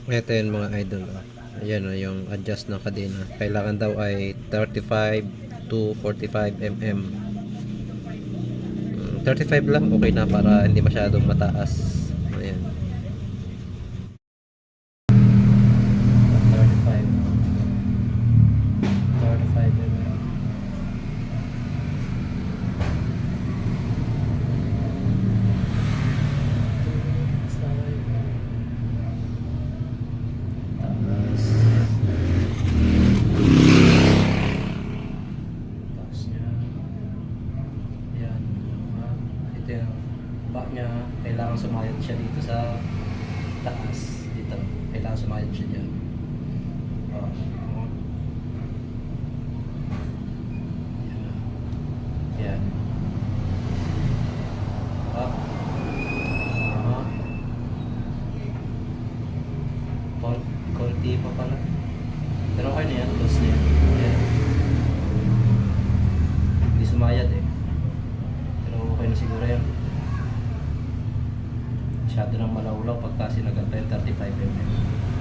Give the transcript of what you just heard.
Ito yun mga idol. Ayan o, yung adjust ng kadena. Kailangan daw ay 35 to 45 mm. 35 lang, okay na para hindi masyadong mataas. Ayan. 35. 35 mm. Taas. Taas niya. Ayan. Ito yung back niya. Kailangan sumayad siya dito sa taas. Dito. Kailangan sumayad siya dyan. Oh. Ayan. Up. Konti pa pala. Pero okay na yan. Close na yan. Ayan. Hindi sumayad eh. Pero okay na siguro yan. Masyado nang malawlaw pagka sinagat pa yung 35 mm.